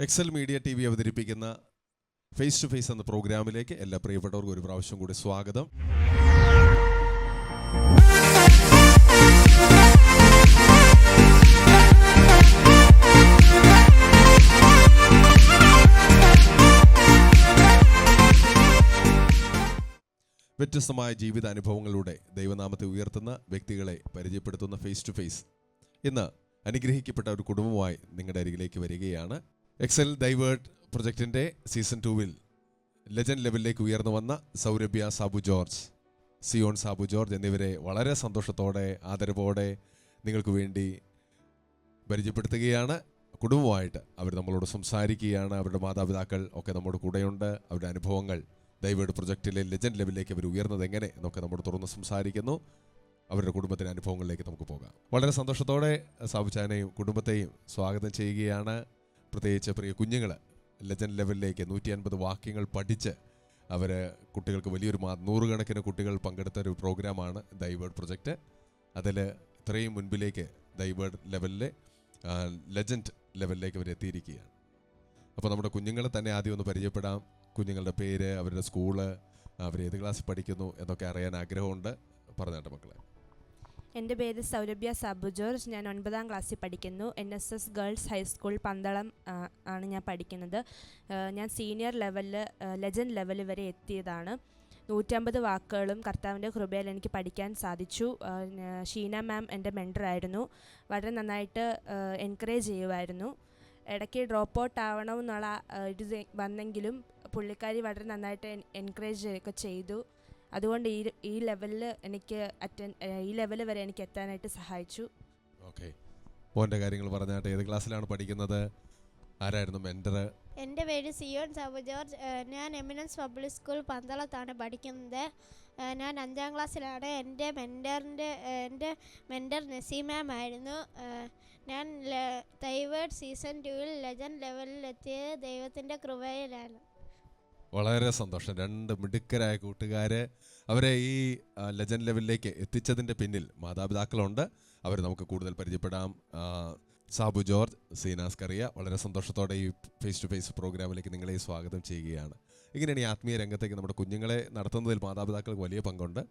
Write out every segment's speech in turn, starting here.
Excel media T V അവതരിപ്പിക്കുന്ന face to face എന്ന പ്രോഗ്രാമിലേക്ക് എല്ലാ പ്രിയപ്പെട്ടവർക്കും ഒരു പ്രാവശ്യം കൂടി സ്വാഗതം. വ്യത്യസ്തമായ ജീവിതാനുഭവങ്ങളിലൂടെ ദൈവനാമത്തെ ഉയർത്തുന്ന വ്യക്തികളെ പരിചയപ്പെടുത്തുന്ന ഫേസ് ടു ഫേസ് ഇന്ന് അനുഗ്രഹിക്കപ്പെട്ട ഒരു കുടുംബമായി നിങ്ങളുടെ അരികിലേക്ക് വരികയാണ്. എക്സൽ ഡൈവേർട്ട് പ്രൊജക്റ്റിൻ്റെ സീസൺ 2-ൽ ലെജൻഡ് ലെവലിലേക്ക് ഉയർന്നു വന്ന Saurabhya Sabu George, Zion Sabu George എന്നിവരെ വളരെ സന്തോഷത്തോടെ ആദരവോടെ നിങ്ങൾക്ക് വേണ്ടി പരിചയപ്പെടുത്തുകയാണ്. കുടുംബമായിട്ട് അവർ നമ്മളോട് സംസാരിക്കുകയാണ്. അവരുടെ മാതാപിതാക്കൾ ഒക്കെ നമ്മുടെ കൂടെയുണ്ട്. അവരുടെ അനുഭവങ്ങൾ, ഡൈവേർട്ട് പ്രൊജക്റ്റിലെ ലെജൻഡ് ലെവലിലേക്ക് അവർ ഉയർന്നത് എങ്ങനെ എന്നൊക്കെ നമ്മൾ തുറന്ന് സംസാരിക്കുന്നു. അവരുടെ കുടുംബത്തിൻ്റെ അനുഭവങ്ങളിലേക്ക് നമുക്ക് പോകാം. വളരെ സന്തോഷത്തോടെ സാബുചാനെയും കുടുംബത്തെയും സ്വാഗതം ചെയ്യുകയാണ്. പ്രത്യേകിച്ച് പ്രിയ കുഞ്ഞുങ്ങൾ ലെജൻഡ് ലെവലിലേക്ക് 150 വാക്യങ്ങൾ പഠിച്ച് അവർ കുട്ടികൾക്ക് വലിയൊരു നൂറുകണക്കിന് കുട്ടികൾ പങ്കെടുത്ത ഒരു പ്രോഗ്രാമാണ് ഡൈവേർട്ട് പ്രൊജക്റ്റ്. അതിൽ ഇത്രയും മുൻപിലേക്ക് ഡൈവേർട്ട് ലെവലിലെ ലെജൻഡ് ലെവലിലേക്ക് അവർ എത്തിയിരിക്കുകയാണ്. അപ്പോൾ നമ്മുടെ കുഞ്ഞുങ്ങളെ തന്നെ ആദ്യം ഒന്ന് പരിചയപ്പെടാം. കുഞ്ഞുങ്ങളുടെ പേര്, അവരുടെ സ്കൂള്, അവർ ഏത് ക്ലാസ്സിൽ പഠിക്കുന്നു എന്നൊക്കെ അറിയാൻ ആഗ്രഹമുണ്ട്. പറഞ്ഞാട്ടെ മക്കളെ. എൻ്റെ പേര് സൗരഭ്യ സാബു ജോർജ്. ഞാൻ 9ാം ക്ലാസ്സിൽ പഠിക്കുന്നു. NSS ഗേൾസ് ഹൈസ്കൂൾ പന്തളം ആണ് ഞാൻ പഠിക്കുന്നത്. ഞാൻ സീനിയർ ലെവലിൽ ലെജൻഡ് ലെവൽ വരെ എത്തിയതാണ്. 150 വാക്കുകളും കർത്താവിൻ്റെ കൃപയിൽ എനിക്ക് പഠിക്കാൻ സാധിച്ചു. ഷീന മാം എൻ്റെ മെൻറ്ററായിരുന്നു. വളരെ നന്നായിട്ട് എൻകറേജ് ചെയ്യുമായിരുന്നു. ഇടയ്ക്ക് ഡ്രോപ്പ് ഔട്ട് ആവണമെന്നുള്ള ഇത് വന്നെങ്കിലും പുള്ളിക്കാരി വളരെ നന്നായിട്ട് എൻകറേജ് ഒക്കെ ചെയ്തു. അതുകൊണ്ട് ഈ ലെവലിൽ എനിക്ക് ഈ ലെവൽ വരെ എനിക്ക് എത്താനായിട്ട് സഹായിച്ചു. ഓക്കെ, മോൻ്റെ കാര്യങ്ങൾ പറഞ്ഞാട്ടെ. ഏത് ക്ലാസ്സിലാണ് പഠിക്കുന്നത്? ആരായിരുന്നു മെൻറ്റർ? എൻ്റെ പേര് സിയോൺ സാബു ജോർജ്. ഞാൻ എമിനൻസ് പബ്ലിക് സ്കൂൾ പന്തളത്താണ് പഠിക്കുന്നത്. ഞാൻ 5ാം ക്ലാസ്സിലാണ്. എൻ്റെ മെൻറ്റർ നസീമാം ആയിരുന്നു. ഞാൻ ഡൈവേർട്ട് സീസൺ 2-ൽ ലെജൻഡ് ലെവലിൽ എത്തിയത് ദൈവത്തിൻ്റെ കൃപയിലാണ്. വളരെ സന്തോഷം. 2 മിടുക്കരായ കൂട്ടുകാർ. അവരെ ഈ ലെജൻഡ് ലെവലിലേക്ക് എത്തിച്ചതിൻ്റെ പിന്നിൽ മാതാപിതാക്കളുണ്ട്. അവർ നമുക്ക് കൂടുതൽ പരിചയപ്പെടാം. സാബു ജോർജ്, സീനാസ് കറിയ, വളരെ സന്തോഷത്തോടെ ഈ ഫേസ് ടു ഫേസ് പ്രോഗ്രാമിലേക്ക് നിങ്ങളെ സ്വാഗതം ചെയ്യുകയാണ്. ഇങ്ങനെയാണ് ഈ ആത്മീയ രംഗത്തേക്ക് നമ്മുടെ കുഞ്ഞുങ്ങളെ നടത്തുന്നതിൽ മാതാപിതാക്കൾക്ക് വലിയ പങ്കുണ്ട്.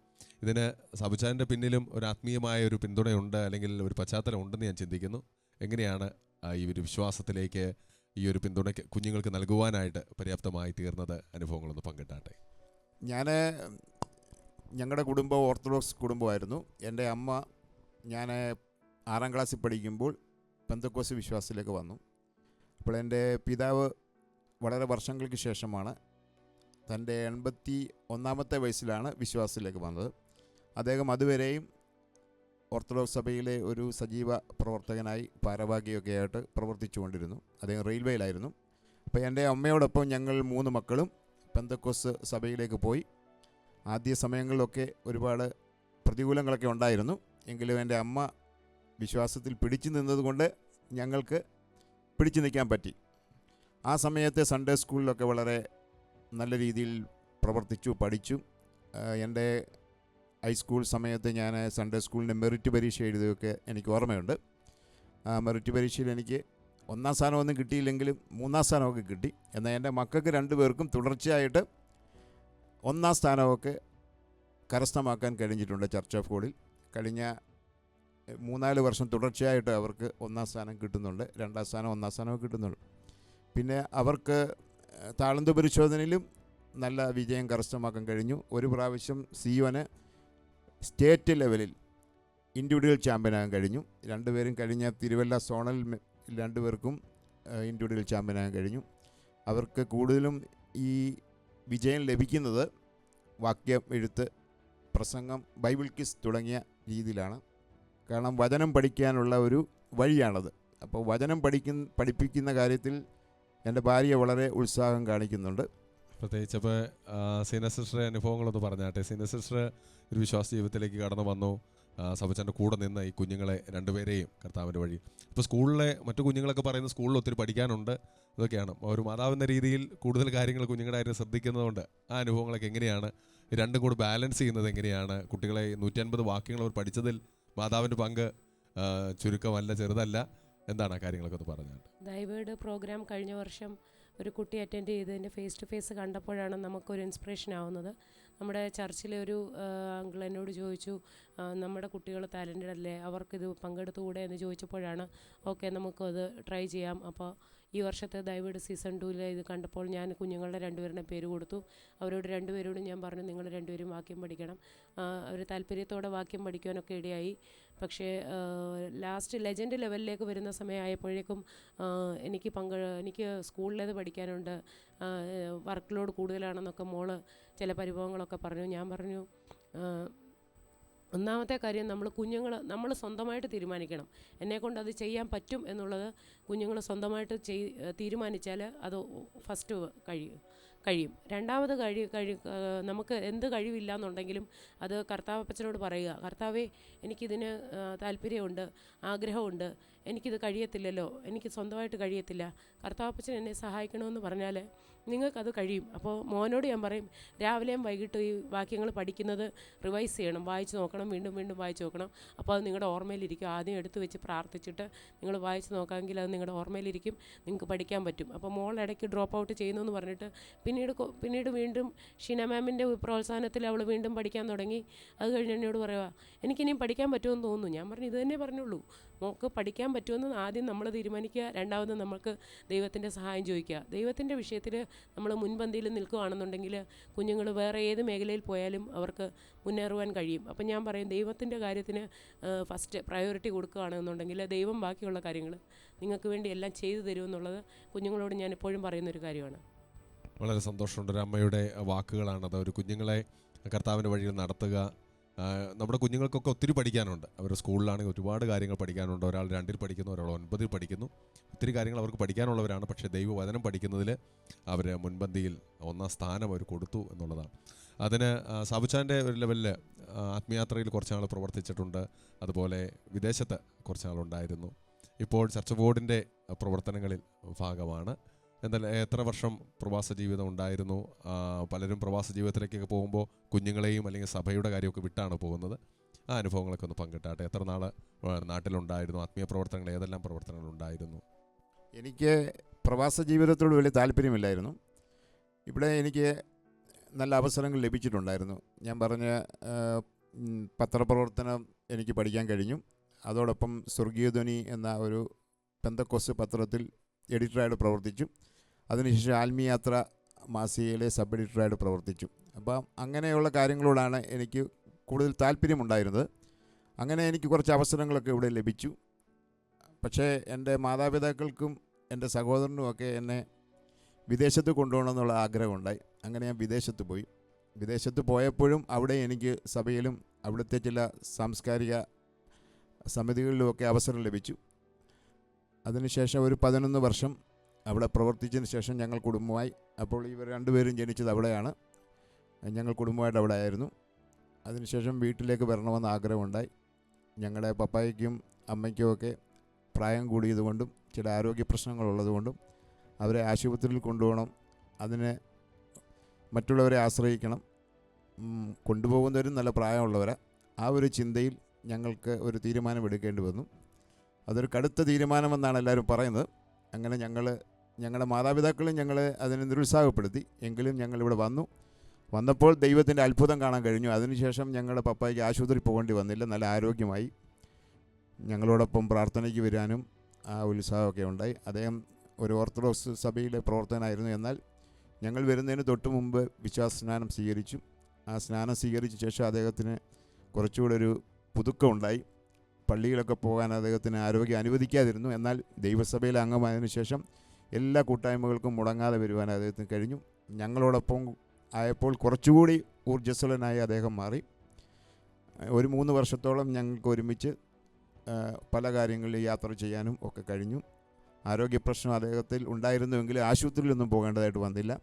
ഇതിന് സാബുചാൻ്റെ പിന്നിലും ഒരു ആത്മീയമായ ഒരു പിന്തുണയുണ്ട്, അല്ലെങ്കിൽ ഒരു പശ്ചാത്തലം ഉണ്ടെന്ന് ഞാൻ ചിന്തിക്കുന്നു. എങ്ങനെയാണ് ഈ ഒരു വിശ്വാസത്തിലേക്ക് ഈ ഒരു പിന്തുണയ്ക്ക് കുഞ്ഞുങ്ങൾക്ക് നൽകുവാനായിട്ട് പര്യാപ്തമായി തീർന്നത്? അനുഭവങ്ങളൊന്ന് പങ്കിട്ടാട്ടെ. ഞങ്ങളുടെ കുടുംബം ഓർത്തഡോക്സ് കുടുംബമായിരുന്നു. എൻ്റെ അമ്മ ഞാൻ 6ാം ക്ലാസ്സിൽ പഠിക്കുമ്പോൾ പെന്തക്കോസ്ത് വിശ്വാസത്തിലേക്ക് വന്നു. അപ്പോൾ എൻ്റെ പിതാവ് വളരെ വർഷങ്ങൾക്ക് ശേഷമാണ്, തൻ്റെ 81ാമത്തെ വയസ്സിലാണ് വിശ്വാസത്തിലേക്ക് വന്നത്. അദ്ദേഹം അതുവരെയും ഓർത്തഡോക്സ് സഭയിലെ ഒരു സജീവ പ്രവർത്തകനായി ഭാരവാഹിയൊക്കെ ആയിട്ട് പ്രവർത്തിച്ചുകൊണ്ടിരുന്നു. അദ്ദേഹം റെയിൽവേയിലായിരുന്നു. അപ്പോൾ എൻ്റെ അമ്മയോടൊപ്പം ഞങ്ങൾ 3 മക്കളും പെന്തക്കോസ്ത് സഭയിലേക്ക് പോയി. ആദ്യ സമയങ്ങളിലൊക്കെ ഒരുപാട് പ്രതികൂലങ്ങളൊക്കെ ഉണ്ടായിരുന്നു. എങ്കിലും എൻ്റെ അമ്മ വിശ്വാസത്തിൽ പിടിച്ചു നിന്നതുകൊണ്ട് ഞങ്ങൾക്ക് പിടിച്ചു നിൽക്കാൻ പറ്റി. ആ സമയത്തെ സൺഡേ സ്കൂളിലൊക്കെ വളരെ നല്ല രീതിയിൽ പ്രവർത്തിച്ചു, പഠിച്ചു. എൻ്റെ ഹൈസ്കൂൾ സമയത്ത് ഞാൻ സൺഡേ സ്കൂളിൻ്റെ മെറിറ്റ് പരീക്ഷ എഴുതിയൊക്കെ എനിക്ക് ഓർമ്മയുണ്ട്. ആ മെറിറ്റ് പരീക്ഷയിൽ എനിക്ക് 1ാം സ്ഥാനമൊന്നും കിട്ടിയില്ലെങ്കിലും 3ാം സ്ഥാനമൊക്കെ കിട്ടി. എന്നാൽ എൻ്റെ മക്കൾക്ക് 2 പേർക്കും തുടർച്ചയായിട്ട് 1ാം സ്ഥാനമൊക്കെ കരസ്ഥമാക്കാൻ കഴിഞ്ഞിട്ടുണ്ട്. ചർച്ച് ഓഫ് ഗോഡിൽ കഴിഞ്ഞ 3-4 വർഷം തുടർച്ചയായിട്ട് അവർക്ക് 1ാം സ്ഥാനം കിട്ടുന്നുണ്ട്. 2ാം സ്ഥാനം 1ാം സ്ഥാനമൊക്കെ കിട്ടുന്നുണ്ട്. പിന്നെ അവർക്ക് താളന്ത് പരിശോധനയിലും നല്ല വിജയം കരസ്ഥമാക്കാൻ കഴിഞ്ഞു. ഒരു പ്രാവശ്യം സിയോന് സ്റ്റേറ്റ് ലെവലിൽ ഇൻഡിവിജ്വൽ ചാമ്പ്യനാകാൻ കഴിഞ്ഞു. 2 പേരും കഴിഞ്ഞ തിരുവല്ല സോണൽ 2 പേർക്കും ഇൻഡിവിജ്വൽ ചാമ്പ്യനാകാൻ കഴിഞ്ഞു. അവർക്ക് കൂടുതലും ഈ വിജയം ലഭിക്കുന്നത് വാക്യം, എഴുത്ത്, പ്രസംഗം, ബൈബിൾ ക്വിസ് തുടങ്ങിയ രീതിയിലാണ്. കാരണം വചനം പഠിക്കാനുള്ള ഒരു വഴിയാണത്. അപ്പോൾ വചനം പഠിപ്പിക്കുന്ന കാര്യത്തിൽ എൻ്റെ ഭാര്യ വളരെ ഉത്സാഹം കാണിക്കുന്നുണ്ട്. പ്രത്യേകിച്ച് ഇപ്പോൾ സീന സിസ്റ്ററെ അനുഭവങ്ങളൊന്ന് പറഞ്ഞാട്ടെ. സീന സിസ്റ്റർ ഒരു വിശ്വാസ ജീവിതത്തിലേക്ക് കടന്നു വന്നു. സബച്ചൻ്റെ കൂടെ നിന്ന് ഈ കുഞ്ഞുങ്ങളെ 2 പേരെയും കർത്താവിൻ്റെ വഴി. ഇപ്പോൾ സ്കൂളിലെ മറ്റു കുഞ്ഞുങ്ങളൊക്കെ പറയുന്ന സ്കൂളിൽ ഒത്തിരി പഠിക്കാനുണ്ട്, ഇതൊക്കെയാണ്. ഒരു മാതാവെന്ന രീതിയിൽ കൂടുതൽ കാര്യങ്ങൾ കുഞ്ഞുങ്ങളുടെ കാര്യം ശ്രദ്ധിക്കുന്നതുകൊണ്ട് ആ അനുഭവങ്ങളൊക്കെ എങ്ങനെയാണ്? 2 കൂടെ ബാലൻസ് ചെയ്യുന്നത് എങ്ങനെയാണ്? കുട്ടികളെ 150 വാക്യങ്ങൾ അവർ പഠിച്ചതിൽ മാതാവിൻ്റെ പങ്ക് ചുരുക്കമല്ല, ചെറുതല്ല. എന്താണ് ആ കാര്യങ്ങളൊക്കെ ഒന്ന് പറഞ്ഞാൽ? ദൈവയുടെ പ്രോഗ്രാം കഴിഞ്ഞ വർഷം ഒരു കുട്ടി അറ്റൻഡ് ചെയ്തതിൻ്റെ ഫേസ് ടു ഫേസ് കണ്ടപ്പോഴാണ് നമുക്കൊരു ഇൻസ്പിറേഷൻ ആവുന്നത്. നമ്മുടെ ചർച്ചിലെ ഒരു അങ്കിൾ എന്നോട് ചോദിച്ചു, നമ്മുടെ കുട്ടികൾ ടാലൻറ്റഡ് അല്ലേ, അവർക്കിത് പങ്കെടുത്തുകൂടെ എന്ന് ചോദിച്ചപ്പോഴാണ് ഓക്കെ നമുക്കത് ട്രൈ ചെയ്യാം. അപ്പോൾ ഈ വർഷത്തെ ദൈവയുടെ സീസൺ 2 ഇത് കണ്ടപ്പോൾ ഞാൻ കുഞ്ഞുങ്ങളുടെ രണ്ടുപേരുടെ പേര് കൊടുത്തു. അവരോട് രണ്ടുപേരോടും ഞാൻ പറഞ്ഞു, നിങ്ങൾ രണ്ടുപേരും വാക്യം പഠിക്കണം. അവർ താല്പര്യത്തോടെ വാക്യം പഠിക്കാനൊക്കെ ഇടയായി. പക്ഷേ ലാസ്റ്റ് ലെജൻഡ് ലെവലിലേക്ക് വരുന്ന സമയമായപ്പോഴേക്കും എനിക്ക് സ്കൂളിലേത് പഠിക്കാനുണ്ട്, വർക്ക് ലോഡ് കൂടുതലാണെന്നൊക്കെ മോള് ചില പരിഭവങ്ങളൊക്കെ പറഞ്ഞു. ഞാൻ പറഞ്ഞു, ഒന്നാമത്തെ കാര്യം നമ്മൾ സ്വന്തമായിട്ട് തീരുമാനിക്കണം. എന്നെക്കൊണ്ട് അത് ചെയ്യാൻ പറ്റും എന്നുള്ളത് കുഞ്ഞുങ്ങൾ സ്വന്തമായിട്ട് തീരുമാനിച്ചാൽ അത് ഫസ്റ്റ് കഴിയും. രണ്ടാമത് നമുക്ക് എന്ത് കഴിവില്ല എന്നുണ്ടെങ്കിലും അത് കർത്താവപ്പച്ചനോട് പറയുക, കർത്താവേ എനിക്കിതിന് താല്പര്യമുണ്ട്, ആഗ്രഹമുണ്ട്, എനിക്കിത് കഴിയത്തില്ലല്ലോ, എനിക്ക് സ്വന്തമായിട്ട് കഴിയത്തില്ല, കർത്താവപ്പച്ചൻ എന്നെ സഹായിക്കണമെന്ന് പറഞ്ഞാൽ നിങ്ങൾക്കത് കഴിയും. അപ്പോൾ മോനോട് ഞാൻ പറയും, രാവിലെയും വൈകിട്ടും ഈ വാക്യങ്ങൾ പഠിക്കുന്നത് റിവൈസ് ചെയ്യണം, വായിച്ച് നോക്കണം, വീണ്ടും വീണ്ടും വായിച്ച് നോക്കണം. അപ്പോൾ അത് നിങ്ങളുടെ ഓർമ്മയിലിരിക്കും. ആദ്യം എടുത്ത് വെച്ച് പ്രാർത്ഥിച്ചിട്ട് നിങ്ങൾ വായിച്ച് നോക്കാമെങ്കിൽ അത് നിങ്ങളുടെ ഓർമ്മയിലിരിക്കും, നിങ്ങൾക്ക് പഠിക്കാൻ പറ്റും. അപ്പോൾ മോൾ ഇടയ്ക്ക് ഡ്രോപ്പ് ഔട്ട് ചെയ്യുന്നു എന്ന് പറഞ്ഞിട്ട് പിന്നീട് വീണ്ടും ഷീന മാമിൻ്റെ പ്രോത്സാഹനത്തിൽ അവൾ വീണ്ടും പഠിക്കാൻ തുടങ്ങി. അത് കഴിഞ്ഞ് എന്നോട് പറയുക, എനിക്കിനിയും പഠിക്കാൻ പറ്റുമെന്ന് തോന്നുന്നു. ഞാൻ പറഞ്ഞു, ഇത് തന്നെ പറഞ്ഞുള്ളൂ, മോൾക്ക് പഠിക്കാൻ പറ്റുമെന്ന് ആദ്യം നമ്മൾ തീരുമാനിക്കുക, രണ്ടാമത് നമ്മൾക്ക് ദൈവത്തിൻ്റെ സഹായം ചോദിക്കുക. ദൈവത്തിൻ്റെ വിഷയത്തിൽ നമ്മൾ മുൻപന്തിയിൽ നിൽക്കുകയാണെന്നുണ്ടെങ്കിൽ കുഞ്ഞുങ്ങൾ വേറെ ഏത് മേഖലയിൽ പോയാലും അവർക്ക് മുന്നേറുവാൻ കഴിയും. അപ്പം ഞാൻ പറയും, ദൈവത്തിൻ്റെ കാര്യത്തിന് ഫസ്റ്റ് പ്രയോറിറ്റി കൊടുക്കുകയാണെന്നുണ്ടെങ്കിൽ ദൈവം ബാക്കിയുള്ള കാര്യങ്ങൾ നിങ്ങൾക്ക് വേണ്ടി എല്ലാം ചെയ്തു തരുമെന്നുള്ളത് കുഞ്ഞുങ്ങളോട് ഞാൻ എപ്പോഴും പറയുന്നൊരു കാര്യമാണ്. വളരെ സന്തോഷമുണ്ട്. ഒരു അമ്മയുടെ വാക്കുകളാണത്. ഒരു കുഞ്ഞുങ്ങളെ കർത്താവിൻ്റെ വഴിയിൽ നടത്തുക. നമ്മുടെ കുഞ്ഞുങ്ങൾക്കൊക്കെ ഒത്തിരി പഠിക്കാനുണ്ട്. അവരുടെ സ്കൂളിലാണെങ്കിൽ ഒരുപാട് കാര്യങ്ങൾ പഠിക്കാനുണ്ട്. ഒരാൾ 2ൽ പഠിക്കുന്നു, ഒരാൾ 9ൽ പഠിക്കുന്നു. ഒത്തിരി കാര്യങ്ങൾ അവർക്ക് പഠിക്കാനുള്ളവരാണ്. പക്ഷേ ദൈവവചനം പഠിക്കുന്നതിൽ അവർ മുൻപന്തിയിൽ 1ാം സ്ഥാനം അവർ കൊടുത്തു എന്നുള്ളതാണ്. അതിന് സാബുച്ചാൻ്റെ ഒരു ലെവലിൽ ആത്മയാത്രയിൽ കുറച്ചാൾ പ്രവർത്തിച്ചിട്ടുണ്ട്. അതുപോലെ വിദേശത്ത് കുറച്ചാളുണ്ടായിരുന്നു. ഇപ്പോൾ ചർച്ച് ബോർഡിൻ്റെ പ്രവർത്തനങ്ങളിൽ ഭാഗമാണ്. എന്നാൽ എത്ര വർഷം പ്രവാസ ജീവിതം ഉണ്ടായിരുന്നു? പലരും പ്രവാസ ജീവിതത്തിലേക്കൊക്കെ പോകുമ്പോൾ കുഞ്ഞുങ്ങളെയും അല്ലെങ്കിൽ സഭയുടെ കാര്യമൊക്കെ വിട്ടാണ് പോകുന്നത്. ആ അനുഭവങ്ങളൊക്കെ ഒന്ന് പങ്കിട്ടാട്ടെ. എത്ര നാൾ നാട്ടിലുണ്ടായിരുന്നു? ആത്മീയ പ്രവർത്തനങ്ങൾ ഏതെല്ലാം പ്രവർത്തനങ്ങൾ ഉണ്ടായിരുന്നു? എനിക്ക് പ്രവാസ ജീവിതത്തോട് വലിയ താല്പര്യമില്ലായിരുന്നു. ഇവിടെ എനിക്ക് നല്ല അവസരങ്ങൾ ലഭിച്ചിട്ടുണ്ടായിരുന്നു. ഞാൻ പറഞ്ഞ പത്രപ്രവർത്തനം എനിക്ക് പഠിക്കാൻ കഴിഞ്ഞു. അതോടൊപ്പം സ്വർഗീയധ്വനി എന്ന ഒരു പെന്തക്കോസ്ത് പത്രത്തിൽ എഡിറ്ററായിട്ട് പ്രവർത്തിച്ചു. അതിനുശേഷം ആത്മീയാത്ര മാസികയിലെ സബ് എഡിറ്ററായിട്ട് പ്രവർത്തിച്ചു. അപ്പം അങ്ങനെയുള്ള കാര്യങ്ങളോടാണ് എനിക്ക് കൂടുതൽ താല്പര്യമുണ്ടായിരുന്നത്. അങ്ങനെ എനിക്ക് കുറച്ച് അവസരങ്ങളൊക്കെ ഇവിടെ ലഭിച്ചു. പക്ഷേ എൻ്റെ മാതാപിതാക്കൾക്കും എൻ്റെ സഹോദരനുമൊക്കെ എന്നെ വിദേശത്ത് കൊണ്ടുപോകണമെന്നുള്ള ആഗ്രഹമുണ്ടായി. അങ്ങനെ ഞാൻ വിദേശത്ത് പോയി. വിദേശത്ത് പോയപ്പോഴും അവിടെ എനിക്ക് സഭയിലും അവിടുത്തെ ചില സാംസ്കാരിക സമിതികളിലുമൊക്കെ അവസരം ലഭിച്ചു. അതിനുശേഷം ഒരു 11 വർഷം അവിടെ പ്രവർത്തിച്ചതിന് ശേഷം ഞങ്ങൾ കുടുംബമായി, അപ്പോൾ ഇവർ രണ്ടുപേരും ജനിച്ചത് അവിടെയാണ്, ഞങ്ങൾ കുടുംബമായിട്ട് അവിടെ ആയിരുന്നു. അതിനുശേഷം വീട്ടിലേക്ക് വരണമെന്ന് ആഗ്രഹമുണ്ടായി. ഞങ്ങളുടെ പപ്പായ്ക്കും അമ്മയ്ക്കുമൊക്കെ പ്രായം കൂടിയതുകൊണ്ടും ചില ആരോഗ്യ പ്രശ്നങ്ങളുള്ളതുകൊണ്ടും അവരെ ആശുപത്രിയിൽ കൊണ്ടുപോകണം, അതിന് മറ്റുള്ളവരെ ആശ്രയിക്കണം, കൊണ്ടുപോകുന്നവരും നല്ല പ്രായമുള്ളവരാണ്. ആ ഒരു ചിന്തയിൽ ഞങ്ങൾക്ക് ഒരു തീരുമാനമെടുക്കേണ്ടി വന്നു. അതൊരു കടുത്ത തീരുമാനമെന്നാണ് എല്ലാവരും പറയുന്നത്. അങ്ങനെ ഞങ്ങളുടെ മാതാപിതാക്കളും ഞങ്ങളെ അതിനെ നിരുത്സാഹപ്പെടുത്തി. എങ്കിലും ഞങ്ങളിവിടെ വന്നപ്പോൾ ദൈവത്തിൻ്റെ അത്ഭുതം കാണാൻ കഴിഞ്ഞു. അതിനുശേഷം ഞങ്ങളുടെ പപ്പായ്ക്ക് ആശുപത്രിയിൽ പോകേണ്ടി വന്നില്ല, നല്ല ആരോഗ്യമായി. ഞങ്ങളോടൊപ്പം പ്രാർത്ഥനയ്ക്ക് വരാനും ആ ഉത്സാഹമൊക്കെ ഉണ്ടായി. അദ്ദേഹം ഒരു ഓർത്തഡോക്സ് സഭയിലെ പ്രവർത്തകനായിരുന്നു. എന്നാൽ ഞങ്ങൾ വരുന്നതിന് തൊട്ട് മുമ്പ് വിശ്വാസ സ്നാനം സ്വീകരിച്ചു. ആ സ്നാനം സ്വീകരിച്ച ശേഷം അദ്ദേഹത്തിന് കുറച്ചുകൂടെ ഒരു പുതുക്കമുണ്ടായി. പള്ളിയിലൊക്കെ പോകാൻ അദ്ദേഹത്തിന് ആരോഗ്യം അനുവദിക്കാതിരുന്നു. എന്നാൽ ദൈവസഭയിലെ അംഗമായതിനു ശേഷം എല്ലാ കൂട്ടായ്മകൾക്കും മുടങ്ങാതെ വരുവാൻ അദ്ദേഹത്തിന് കഴിഞ്ഞു. ഞങ്ങളോടൊപ്പം ആയപ്പോൾ കുറച്ചുകൂടി ഊർജ്ജസ്വലനായി അദ്ദേഹം മാറി. ഒരു 3 വർഷത്തോളം ഞങ്ങൾക്ക് ഒരുമിച്ച് പല കാര്യങ്ങളിൽ യാത്ര ചെയ്യാനും ഒക്കെ കഴിഞ്ഞു. ആരോഗ്യപ്രശ്നം അദ്ദേഹത്തിൽ ഉണ്ടായിരുന്നുവെങ്കിൽ ആശുപത്രിയിലൊന്നും പോകേണ്ടതായിട്ട് വന്നില്ല.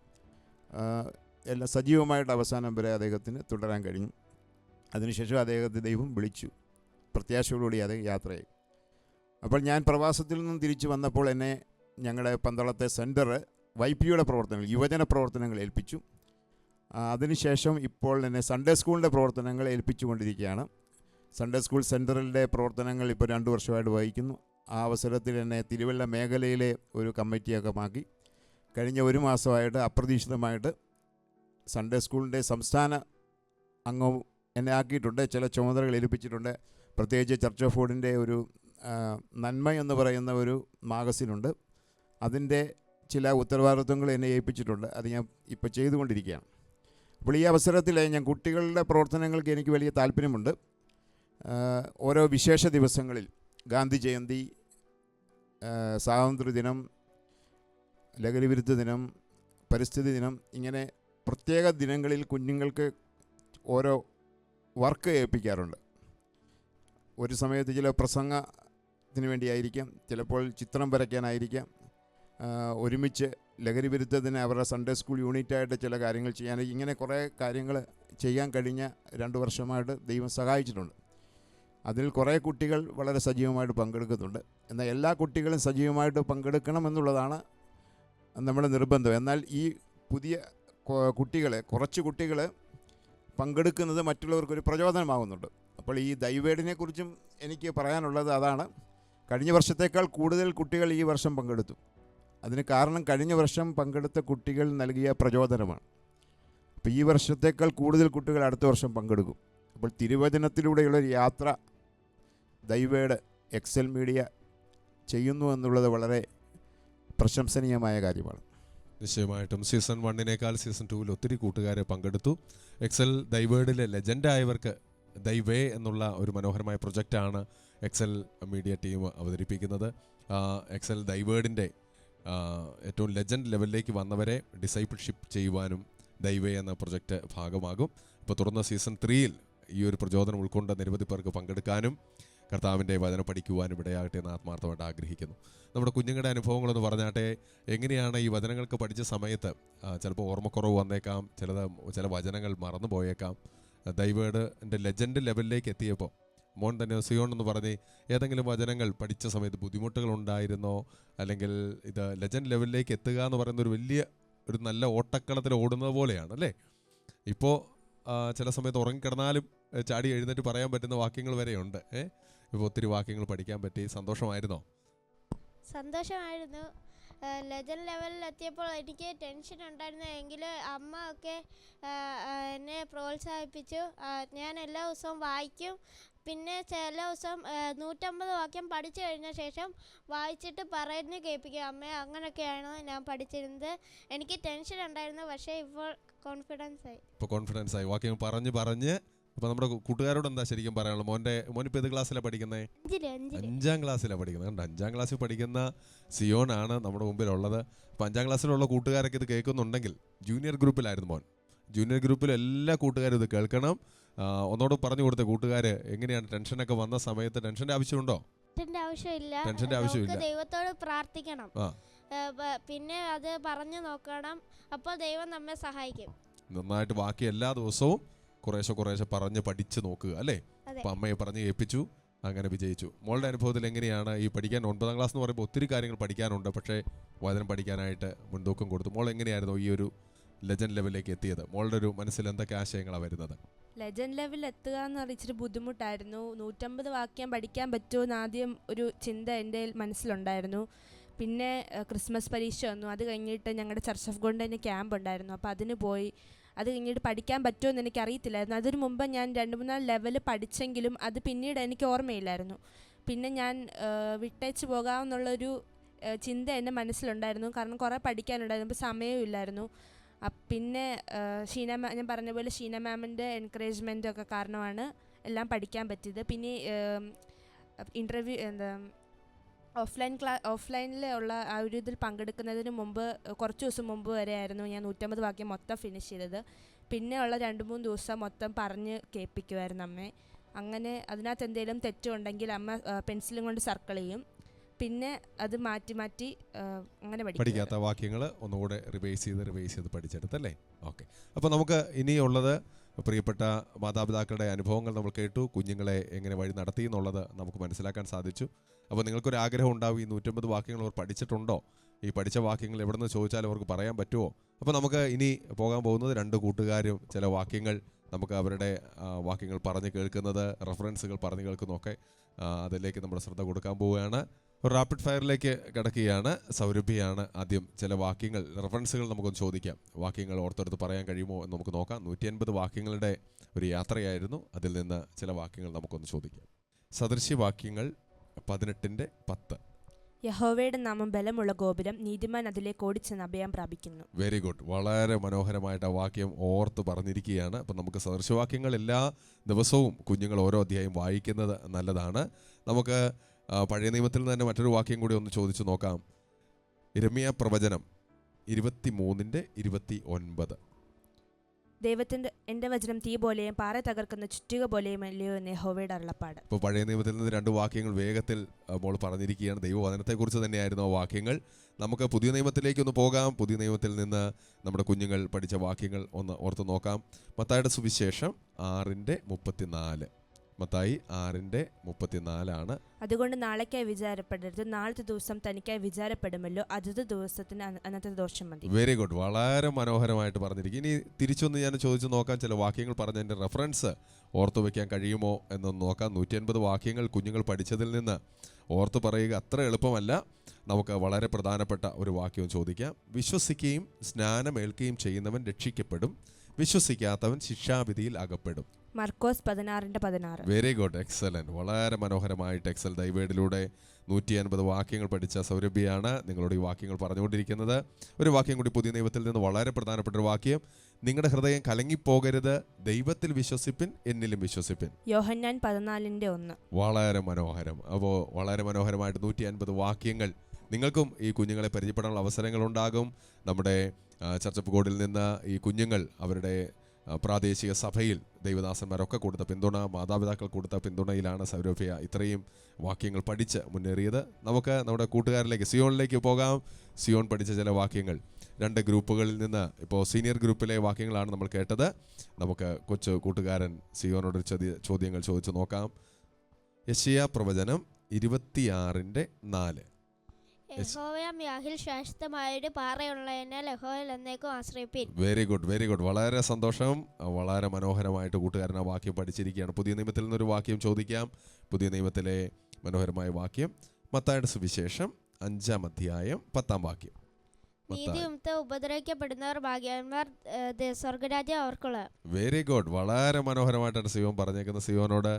എല്ലാം സജീവമായിട്ട് അവസാനം വരെ അദ്ദേഹത്തിന് തുടരാൻ കഴിഞ്ഞു. അതിനുശേഷം അദ്ദേഹത്തെ ദൈവം വിളിച്ചു. പ്രത്യാശയോടുകൂടി അത് യാത്രയായി. അപ്പോൾ ഞാൻ പ്രവാസത്തിൽ നിന്നും തിരിച്ചു വന്നപ്പോൾ എന്നെ ഞങ്ങളുടെ പന്തളത്തെ സെൻറ്റർ YP-യുടെ പ്രവർത്തനങ്ങൾ, യുവജന പ്രവർത്തനങ്ങൾ ഏൽപ്പിച്ചു. അതിനുശേഷം ഇപ്പോൾ എന്നെ സൺഡേ സ്കൂളിൻ്റെ പ്രവർത്തനങ്ങൾ ഏൽപ്പിച്ചുകൊണ്ടിരിക്കുകയാണ്. സൺഡേ സ്കൂൾ സെൻറ്ററിൻ്റെ പ്രവർത്തനങ്ങൾ ഇപ്പോൾ 2 വർഷമായിട്ട് വഹിക്കുന്നു. ആ അവസരത്തിൽ എന്നെ തിരുവല്ല മേഖലയിലെ ഒരു കമ്മിറ്റി അംഗമാക്കി. കഴിഞ്ഞ ഒരു മാസമായിട്ട് അപ്രതീക്ഷിതമായിട്ട് സൺഡേ സ്കൂളിൻ്റെ സംസ്ഥാന അംഗവും എന്നെ ആക്കിയിട്ടുണ്ട്. ചില ചുമതലകൾ ഏൽപ്പിച്ചിട്ടുണ്ട്. പ്രത്യേകിച്ച് ചർച്ച് ഓഫ് ഗോഡിൻ്റെ ഒരു നന്മ എന്ന് പറയുന്ന ഒരു മാഗസിനുണ്ട്. അതിൻ്റെ ചില ഉത്തരവാദിത്വങ്ങൾ എന്നെ ഏൽപ്പിച്ചിട്ടുണ്ട്. അത് ഞാൻ ഇപ്പോൾ ചെയ്തുകൊണ്ടിരിക്കുകയാണ്. അപ്പോൾ ഈ അവസരത്തിൽ ഞാൻ കുട്ടികളുടെ പ്രവർത്തനങ്ങൾക്ക് എനിക്ക് വലിയ താല്പര്യമുണ്ട്. ഓരോ വിശേഷ ദിവസങ്ങളിൽ ഗാന്ധി ജയന്തി, സ്വാതന്ത്ര്യദിനം, ലഹരിവിരുദ്ധ ദിനം, പരിസ്ഥിതി ദിനം, ഇങ്ങനെ പ്രത്യേക ദിനങ്ങളിൽ കുഞ്ഞുങ്ങൾക്ക് ഓരോ വർക്ക് ഏൽപ്പിക്കാറുണ്ട്. ഒരു സമയത്ത് ചില പ്രസംഗത്തിന് വേണ്ടിയായിരിക്കാം, ചിലപ്പോൾ ചിത്രം വരയ്ക്കാനായിരിക്കാം, ഒരുമിച്ച് ലഹരി വിരുദ്ധത്തിന് അവരുടെ സൺഡേ സ്കൂൾ യൂണിറ്റായിട്ട് ചില കാര്യങ്ങൾ ചെയ്യാൻ, ഇങ്ങനെ കുറേ കാര്യങ്ങൾ ചെയ്യാൻ കഴിഞ്ഞ 2 വർഷമായിട്ട് ദൈവം സഹായിച്ചിട്ടുണ്ട്. അതിൽ കുറേ കുട്ടികൾ വളരെ സജീവമായിട്ട് പങ്കെടുക്കുന്നുണ്ട്. എന്നാൽ എല്ലാ കുട്ടികളും സജീവമായിട്ട് പങ്കെടുക്കണമെന്നുള്ളതാണ് നമ്മുടെ നിർബന്ധം. എന്നാൽ ഈ പുതിയ കുറച്ച് കുട്ടികൾ പങ്കെടുക്കുന്നത് മറ്റുള്ളവർക്കൊരു പ്രചോദനമാകുന്നുണ്ട്. അപ്പോൾ ഈ ദൈവേഡിനെക്കുറിച്ചും എനിക്ക് പറയാനുള്ളത് അതാണ്. കഴിഞ്ഞ വർഷത്തേക്കാൾ കൂടുതൽ കുട്ടികൾ ഈ വർഷം പങ്കെടുത്തു. അതിന് കാരണം കഴിഞ്ഞ വർഷം പങ്കെടുത്ത കുട്ടികൾ നൽകിയ പ്രചോദനമാണ്. അപ്പോൾ ഈ വർഷത്തേക്കാൾ കൂടുതൽ കുട്ടികൾ അടുത്ത വർഷം പങ്കെടുക്കും. അപ്പോൾ തിരുവചനത്തിലൂടെയുള്ളൊരു യാത്ര ദൈവേഡ് എക്സൽ മീഡിയ ചെയ്യുന്നു എന്നുള്ളത് വളരെ പ്രശംസനീയമായ കാര്യമാണ്. നിശ്ചയമായിട്ടും സീസൺ 1-നേക്കാൾ സീസൺ 2-ൽ ഒത്തിരി കൂട്ടുകാരെ പങ്കെടുത്തു. എക്സൽ ദൈവേഡിലെ ലെജൻഡായവർക്ക് ദൈവേ എന്നുള്ള ഒരു മനോഹരമായ പ്രൊജക്റ്റാണ് എക്സൽ മീഡിയ ടീം അവതരിപ്പിക്കുന്നത്. എക്സൽ ദൈവേഡിൻ്റെ ഏറ്റവും ലെജൻഡ് ലെവലിലേക്ക് വന്നവരെ ഡിസൈപ്പിൾഷിപ്പ് ചെയ്യുവാനും ദൈവേ എന്ന പ്രൊജക്റ്റ് ഭാഗമാകും. ഇപ്പോൾ തുറന്ന സീസൺ 3-ൽ ഈ ഒരു പ്രചോദനം ഉൾക്കൊണ്ട് നിരവധി പേർക്ക് പങ്കെടുക്കാനും കർത്താവിൻ്റെ വചനം പഠിക്കുവാനും ഇടയാകട്ടെ എന്ന് ആത്മാർത്ഥമായിട്ട് ആഗ്രഹിക്കുന്നു. നമ്മുടെ കുഞ്ഞുങ്ങളുടെ അനുഭവങ്ങളെന്ന് പറഞ്ഞാട്ടെ, എങ്ങനെയാണ് ഈ വചനങ്ങൾക്ക് പഠിച്ച സമയത്ത് ചിലപ്പോൾ ഓർമ്മക്കുറവ് വന്നേക്കാം, ചില വചനങ്ങൾ മറന്നു പോയേക്കാം. ദൈവേഡിൻ്റെ ലെജൻഡ് ലെവലിലേക്ക് എത്തിയപ്പോൾ മോൻ തന്നെ സിയോൺ എന്ന് പറഞ്ഞ് ഏതെങ്കിലും വചനങ്ങൾ പഠിച്ച സമയത്ത് ബുദ്ധിമുട്ടുകൾ ഉണ്ടായിരുന്നോ? അല്ലെങ്കിൽ ഇത് ലെജൻഡ് ലെവലിലേക്ക് എത്തുക എന്ന് പറയുന്ന ഒരു നല്ല ഓട്ടക്കളത്തിൽ ഓടുന്നത് പോലെയാണ് അല്ലേ? ഇപ്പോൾ ചില സമയത്ത് ഉറങ്ങിക്കിടന്നാലും ചാടി എഴുന്നേറ്റ് പറയാൻ പറ്റുന്ന വാക്യങ്ങൾ വരെയുണ്ട്. ഇപ്പോൾ ഒത്തിരി വാക്യങ്ങൾ പഠിക്കാൻ പറ്റി. സന്തോഷമായിരുന്നോ? സന്തോഷമായിരുന്നു. ലെജൻഡ് ലെവലിൽ എത്തിയപ്പോൾ എനിക്ക് ടെൻഷൻ ഉണ്ടായിരുന്നു. എങ്കിൽ അമ്മ ഒക്കെ എന്നെ പ്രോത്സാഹിപ്പിച്ചു. ഞാൻ എല്ലാ ദിവസവും വായിക്കും. പിന്നെ ചില ദിവസം 150 വാക്യം പഠിച്ചു കഴിഞ്ഞ ശേഷം വായിച്ചിട്ട് പറയുന്നത് കേൾപ്പിക്കും അമ്മയെ. അങ്ങനെയൊക്കെയാണ് ഞാൻ പഠിച്ചിരുന്നത്. എനിക്ക് ടെൻഷൻ ഉണ്ടായിരുന്നു, പക്ഷേ ഇപ്പോൾ കോൺഫിഡൻസ് ആയി വാക്യം പറഞ്ഞ്. അപ്പോൾ നമ്മുടെ കൂട്ടുകാരോട് എന്താ ശരിക്കും പറയാനുള്ളത്? മോനിപ്പോൾ ഏത് ക്ലാസ്സിലാണ് പഠിക്കുന്നത്? 5-ാം ക്ലാസ്സിലാണ് പഠിക്കുന്നത്. കണ്ട് 5-ാം ക്ലാസ്സിൽ പഠിക്കുന്ന സിയോനാണ് നമ്മുടെ മുമ്പിലുള്ളത്. അപ്പോൾ 5-ാം ക്ലാസ്സിലുള്ള കൂട്ടുകാരൊക്കെ ഇത് കേൾക്കുന്നുണ്ടെങ്കിൽ, ജൂനിയർ ഗ്രൂപ്പിലായിരുന്നു മോൻ. ജൂനിയർ ഗ്രൂപ്പിൽ എല്ലാ കൂട്ടുകാരും ഇത് കേൾക്കണം. ഒന്നോട് പറഞ്ഞു കൊടുത്ത കൂട്ടുകാർ എങ്ങനെയാണ് ടെൻഷനൊക്കെ വന്ന സമയത്ത് ടെൻഷൻ്റെ ആവശ്യമുണ്ടോ? ടെൻഷൻ്റെ ആവശ്യമില്ല. ദൈവത്തോട് പ്രാർത്ഥിക്കണം, പിന്നെ അത് പറഞ്ഞു നോക്കണം. അപ്പോൾ ദൈവം നമ്മെ സഹായിക്കും. നന്നായിട്ട് ബാക്കി എല്ലാ ദിവസവും കുറേശ്ശെ പറഞ്ഞ് പഠിച്ച് നോക്കുക അല്ലേ? അപ്പം അമ്മയെ പറഞ്ഞ് ഏൽപ്പിച്ചു, അങ്ങനെ വിജയിച്ചു. മോളുടെ അനുഭവത്തിൽ എങ്ങനെയാണ് ഈ പഠിക്കാൻ? 9-ാം ക്ലാസ് എന്ന് പറയുമ്പോൾ ഒത്തിരി കാര്യങ്ങൾ പഠിക്കാനുണ്ട്, പക്ഷേ വചനം പഠിക്കാനായിട്ട് മുൻതൂക്കം കൊടുത്തു. മോൾ എങ്ങനെയായിരുന്നു ഈ ഒരു ലെജൻഡ് ലെവലിലേക്ക് എത്തിയത്? മോളുടെ ഒരു മനസ്സിൽ എന്തൊക്കെ ആശയങ്ങളാണ് വരുന്നത്? ലെജൻഡ് ലെവലിൽ എത്തുക എന്ന് പറഞ്ഞാൽ ഇച്ചിരി ബുദ്ധിമുട്ടായിരുന്നു. 150 വാക്യം പഠിക്കാൻ പറ്റുമോ എന്ന് ആദ്യം ഒരു ചിന്ത എൻ്റെ മനസ്സിലുണ്ടായിരുന്നു. പിന്നെ ക്രിസ്മസ് പരീക്ഷ വന്നു. അത് കഴിഞ്ഞിട്ട് ഞങ്ങളുടെ ചർച്ച് ഓഫ് ഗോഡിൻ്റെ തന്നെ ക്യാമ്പ് ഉണ്ടായിരുന്നു. അപ്പോൾ അതിന് പോയി. അത് കഴിഞ്ഞിട്ട് പഠിക്കാൻ പറ്റുമോ എന്ന് എനിക്കറിയത്തില്ലായിരുന്നു. അതിന് മുമ്പ് ഞാൻ 2-3 ലെവൽ പഠിച്ചെങ്കിലും അത് പിന്നീട് എനിക്ക് ഓർമ്മയില്ലായിരുന്നു. പിന്നെ ഞാൻ വിട്ടേച്ച് പോകാമെന്നുള്ളൊരു ചിന്ത എൻ്റെ മനസ്സിലുണ്ടായിരുന്നു. കാരണം കുറേ പഠിക്കാനുണ്ടായിരുന്നു, അപ്പോൾ സമയവും ഇല്ലായിരുന്നു. പിന്നെ ഞാൻ പറഞ്ഞ പോലെ ഷീന മാമിൻ്റെ എൻകറേജ്മെൻ്റ് ഒക്കെ കാരണമാണ് എല്ലാം പഠിക്കാൻ പറ്റിയത്. പിന്നെ ഇൻ്റർവ്യൂ ഓഫ്ലൈനിലുള്ള ആ ഒരു ഇതിൽ പങ്കെടുക്കുന്നതിന് മുമ്പ് കുറച്ച് ദിവസം മുമ്പ് വരെ ആയിരുന്നു ഞാൻ 150 വാക്യം മൊത്തം ഫിനിഷ് ചെയ്തത്. പിന്നെ ഉള്ള 2-3 ദിവസം മൊത്തം പറഞ്ഞ് കേൾപ്പിക്കുമായിരുന്നു അമ്മേ. അങ്ങനെ അതിനകത്ത് എന്തെങ്കിലും തെറ്റുണ്ടെങ്കിൽ അമ്മ പെൻസിലും കൊണ്ട് സർക്കിൾ ചെയ്യും. പിന്നെ അത് മാറ്റി അങ്ങനെ പഠിക്കാത്ത വാക്യങ്ങൾ ഒന്നുകൂടെ റിവൈസ് ചെയ്ത് പഠിച്ചെടുത്തല്ലേ? ഓക്കെ. അപ്പോൾ നമുക്ക് ഇനിയുള്ളത് പ്രിയപ്പെട്ട മാതാപിതാക്കളുടെ അനുഭവങ്ങൾ നമ്മൾ കേട്ടു. കുഞ്ഞുങ്ങളെ എങ്ങനെ വഴി നടത്തി എന്നുള്ളത് നമുക്ക് മനസ്സിലാക്കാൻ സാധിച്ചു. അപ്പോൾ നിങ്ങൾക്കൊരു ആഗ്രഹം ഉണ്ടാവും, ഈ 150 വാക്യങ്ങൾ അവർ പഠിച്ചിട്ടുണ്ടോ? ഈ പഠിച്ച വാക്യങ്ങൾ എവിടെ നിന്ന് ചോദിച്ചാൽ അവർക്ക് പറയാൻ പറ്റുമോ? അപ്പോൾ നമുക്ക് ഇനി പോകാൻ പോകുന്നത് 2 കൂട്ടുകാരും ചില വാക്യങ്ങൾ നമുക്ക് അവരുടെ വാക്യങ്ങൾ പറഞ്ഞ് കേൾക്കുന്നത്, റെഫറൻസുകൾ പറഞ്ഞ് കേൾക്കുന്നതൊക്കെ അതിലേക്ക് നമ്മുടെ ശ്രദ്ധ കൊടുക്കാൻ പോവുകയാണ്. ഒരു റാപ്പിഡ് ഫയറിലേക്ക് കിടക്കുകയാണ്. സൗരഭ്യയാണ് ആദ്യം ചില വാക്യങ്ങൾ, റെഫറൻസുകൾ നമുക്കൊന്ന് ചോദിക്കാം. വാക്യങ്ങൾ ഓർത്തെടുത്ത് പറയാൻ കഴിയുമോ എന്ന് നമുക്ക് നോക്കാം. 150 വാക്യങ്ങളുടെ ഒരു യാത്രയായിരുന്നു. അതിൽ നിന്ന് ചില വാക്യങ്ങൾ നമുക്കൊന്ന് ചോദിക്കാം. സദൃശ്യവാക്യങ്ങൾ 18:10. യഹോവയുടെ നാമം ബലമുള്ള ഗോപുരം, നീതിമാൻ അതിലേക്ക് ഓടിച്ചെന്ന് അഭയം പ്രാപിക്കുന്നു. Very good. വളരെ മനോഹരമായിട്ട് ആ വാക്യം ഓർത്ത് പറഞ്ഞിരിക്കുകയാണ്. അപ്പം നമുക്ക് സദൃശവാക്യങ്ങൾ എല്ലാ ദിവസവും കുഞ്ഞുങ്ങൾ ഓരോ അധ്യായം വായിക്കുന്നത് നല്ലതാണ്. നമുക്ക് പഴയ നിയമത്തിൽ നിന്ന് തന്നെ മറ്റൊരു വാക്യം കൂടി ഒന്ന് ചോദിച്ചു നോക്കാം. യിരെമ്യാ പ്രവചനം 23:29. എൻ്റെ വചനം തീ പോലെയും പാറ തകർക്കുന്ന ചുറ്റിക പോലെയും അല്ലയോ എന്ന് യഹോവയുടെ അരുളപ്പാട്. ഇപ്പോൾ പഴയ നിയമത്തിൽ നിന്ന് 2 വാക്യങ്ങൾ വേഗത്തിൽ മോൾ പറഞ്ഞിരിക്കുകയാണ്. ദൈവവചനത്തെക്കുറിച്ച് തന്നെയായിരുന്നു ആ വാക്യങ്ങൾ. നമുക്ക് പുതിയ നിയമത്തിലേക്കൊന്ന് പോകാം. പുതിയ നിയമത്തിൽ നിന്ന് നമ്മുടെ കുഞ്ഞുങ്ങൾ പഠിച്ച വാക്യങ്ങൾ ഒന്ന് ഓർത്ത് നോക്കാം. മത്തായിയുടെ സുവിശേഷം 6:34. മത്തായി 6:34 അതുകൊണ്ട് നാളേക്കായി വിചാരപ്പെടരുത്, നാളത്തെ ദിവസം തനിക്കായി വിചാരപ്പെടുമല്ലോ, അതത് ദിവസത്തിന് അന്നത്തെ ദോഷം മതി. Very good. വളരെ മനോഹരമായിട്ട് പറഞ്ഞിരിക്കും. ഇനി തിരിച്ചൊന്ന് ഞാൻ ചോദിച്ചു നോക്കാം. ചില വാക്യങ്ങൾ പറഞ്ഞതിൻ്റെ റെഫറൻസ് ഓർത്തു വയ്ക്കാൻ കഴിയുമോ എന്നൊന്ന് നോക്കാം. 150 വാക്യങ്ങൾ കുഞ്ഞുങ്ങൾ പഠിച്ചതിൽ നിന്ന് ഓർത്തു പറയുക അത്ര എളുപ്പമല്ല. നമുക്ക് വളരെ പ്രധാനപ്പെട്ട ഒരു വാക്യവും ചോദിക്കാം. വിശ്വസിക്കുകയും സ്നാനമേൽക്കുകയും ചെയ്യുന്നവൻ രക്ഷിക്കപ്പെടും, വിശ്വസിക്കാത്തവൻ ശിക്ഷാവിധിയിൽ അകപ്പെടും. മർക്കോസ് 16:16. Very good, excellent. വളരെ മനോഹരമായിട്ട് എക്സൽ ദൈവേഡിലൂടെ 150 വാക്യങ്ങൾ പഠിച്ച സൗരഭ്യയാണ് നിങ്ങളോട് ഈ വാക്യങ്ങൾ പറഞ്ഞുകൊണ്ടിരിക്കുന്നത്. ഒരു വാക്യം കൂടി പുതിയ നിയമത്തിൽ നിന്ന് വളരെ പ്രധാനപ്പെട്ട ഒരു വാക്യം. നിങ്ങളുടെ ഹൃദയം കലങ്ങിപ്പോകരുത്, ദൈവത്തിൽ വിശ്വസിപ്പിൻ, എന്നിലും വിശ്വസിപ്പിൻ. യോഹന്നാൻ 14:1. വളരെ മനോഹരം. അപ്പോൾ വളരെ മനോഹരമായിട്ട് 150 വാക്യങ്ങൾ നിങ്ങൾക്കും ഈ കുഞ്ഞുങ്ങളെ പരിചയപ്പെടാനുള്ള അവസരങ്ങളുണ്ടാകും. നമ്മുടെ ചർച്ച് ഓഫ് ഗോഡിൽ നിന്ന് ഈ കുഞ്ഞുങ്ങൾ അവരുടെ പ്രാദേശിക സഭയിൽ ദൈവദാസന്മാരൊക്കെ കൊടുത്ത പിന്തുണ, മാതാപിതാക്കൾ കൊടുത്ത പിന്തുണയിലാണ് സൗരഭ്യ ഇത്രയും വാക്യങ്ങൾ പഠിച്ച് മുന്നേറിയത്. നമുക്ക് നമ്മുടെ കൂട്ടുകാരിലേക്ക് സിയോണിലേക്ക് പോകാം. സിയോൺ പഠിച്ച ചില വാക്യങ്ങൾ 2 ഗ്രൂപ്പുകളിൽ നിന്ന്, ഇപ്പോൾ സീനിയർ ഗ്രൂപ്പിലെ വാക്യങ്ങളാണ് നമ്മൾ കേട്ടത്. നമുക്ക് കൊച്ചു കൂട്ടുകാരൻ സിയോനോട് ചോദ്യങ്ങൾ ചോദിച്ചു നോക്കാം. യെശയ്യാ പ്രവചനം 26:4. യഹോവയാം യാഹിൽ ശാശ്വതമായൊരു പാറയുള്ളതിനാൽ യഹോവയിൽ എന്നേക്കും ആശ്രയിപ്പിൻ. Very good, very good. വളരെ സന്തോഷം. വളരെ മനോഹരമായിട്ട് കൂട്ടുകാരൻ ആ വാക്യം പഠിച്ചിരിക്കുകയാണ്. പുതിയ നിയമത്തിൽ നിന്നൊരു വാക്യം ചോദിക്കാം. പുതിയ നിയമത്തിലെ മനോഹരമായ വാക്യം മത്തായിയുടെ സുവിശേഷം 5:10. നീതിയുക്ത ഉപദ്രവിക്കപ്പെടുന്നവർ ഭാഗ്യവാന്മാർ, സ്വർഗരാജ്യം അവർക്കുള്ള. Very good. വളരെ മനോഹരമായിട്ടാണ് സിയോൻ പറഞ്ഞേക്കുന്നത്. സിയോനോട്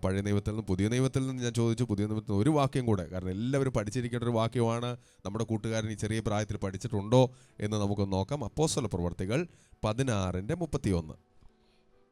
പഴയ നിയമത്തിൽ നിന്നും പുതിയ നിയമത്തിൽ നിന്ന് ഞാൻ ചോദിച്ചു. പുതിയ നിയമത്തിൽ നിന്ന് ഒരു വാക്യം കൂടെ, കാരണം എല്ലാവരും പഠിച്ചിരിക്കേണ്ട ഒരു വാക്യമാണ്. നമ്മുടെ കൂട്ടുകാരൻ ഈ ചെറിയ പ്രായത്തിൽ പഠിച്ചിട്ടുണ്ടോ എന്ന് നമുക്കൊന്ന് നോക്കാം. അപ്പോസ്തല പ്രവർത്തികൾ 16:31.